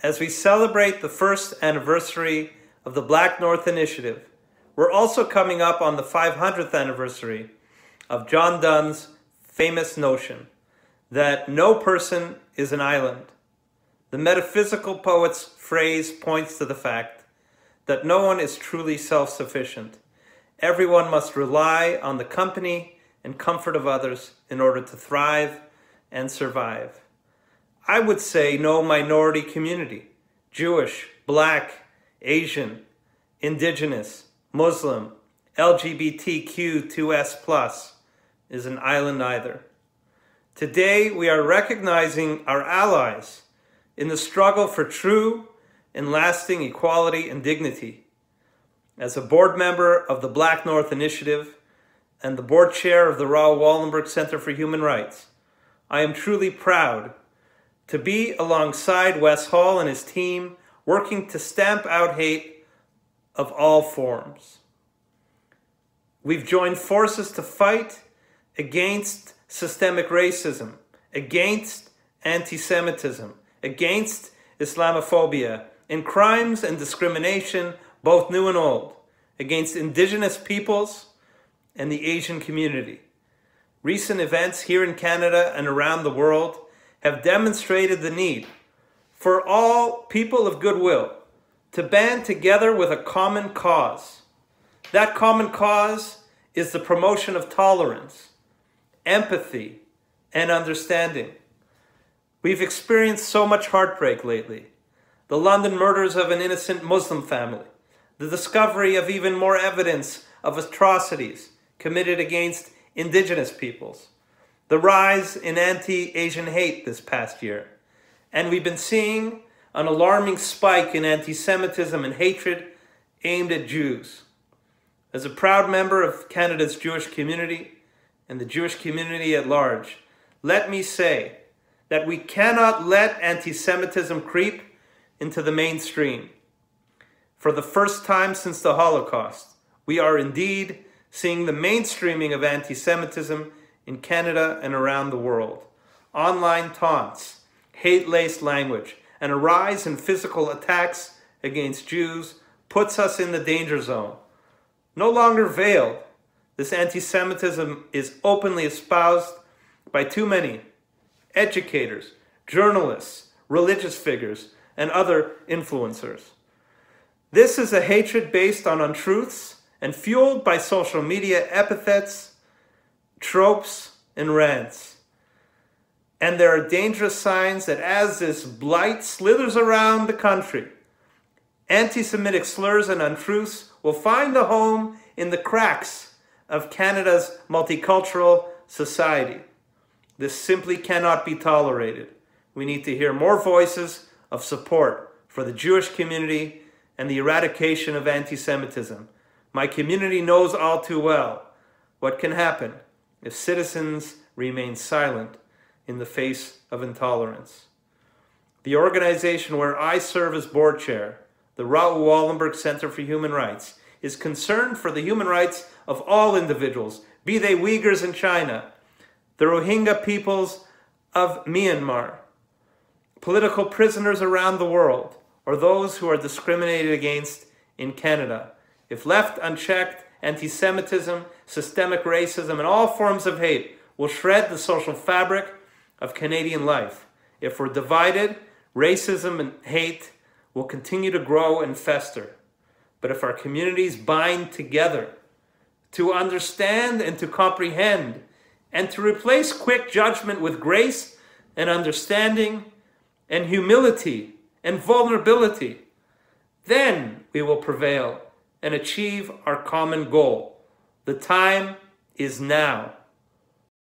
As we celebrate the first anniversary of the BlackNorth Initiative, we're also coming up on the 500th anniversary of John Donne's famous notion that no person is an island. The metaphysical poet's phrase points to the fact that no one is truly self-sufficient. Everyone must rely on the company and comfort of others in order to thrive and survive. I would say no minority community, Jewish, Black, Asian, Indigenous, Muslim, LGBTQ2S+, is an island either. Today, we are recognizing our allies in the struggle for true and lasting equality and dignity. As a board member of the BlackNorth Initiative and the board chair of the Raoul Wallenberg Center for Human Rights, I am truly proud to be alongside Wes Hall and his team working to stamp out hate of all forms. We've joined forces to fight against systemic racism, against anti-Semitism, against Islamophobia, in crimes and discrimination, both new and old, against indigenous peoples and the Asian community. Recent events here in Canada and around the world have demonstrated the need for all people of goodwill to band together with a common cause. That common cause is the promotion of tolerance, empathy, and understanding. We've experienced so much heartbreak lately. The London murders of an innocent Muslim family, the discovery of even more evidence of atrocities committed against indigenous peoples, the rise in anti-Asian hate this past year, and we've been seeing an alarming spike in anti-Semitism and hatred aimed at Jews. As a proud member of Canada's Jewish community and the Jewish community at large, let me say that we cannot let anti-Semitism creep into the mainstream. For the first time since the Holocaust, we are indeed seeing the mainstreaming of anti-Semitism in Canada and around the world. Online taunts, hate-laced language, and a rise in physical attacks against Jews puts us in the danger zone. No longer veiled, this anti-Semitism is openly espoused by too many educators, journalists, religious figures, and other influencers. This is a hatred based on untruths and fueled by social media epithets, tropes, and rants. And there are dangerous signs that as this blight slithers around the country, anti-Semitic slurs and untruths will find a home in the cracks of Canada's multicultural society. This simply cannot be tolerated. We need to hear more voices of support for the Jewish community and the eradication of anti-Semitism. My community knows all too well what can happen if citizens remain silent in the face of intolerance. The organization where I serve as board chair, the Raoul Wallenberg Center for Human Rights, is concerned for the human rights of all individuals, be they Uyghurs in China, the Rohingya peoples of Myanmar, political prisoners around the world, or those who are discriminated against in Canada. If left unchecked, anti-Semitism, systemic racism, and all forms of hate will shred the social fabric of Canadian life. If we're divided, racism and hate will continue to grow and fester. But if our communities bind together to understand and to comprehend and to replace quick judgment with grace and understanding and humility and vulnerability, then we will prevail and achieve our common goal. The time is now.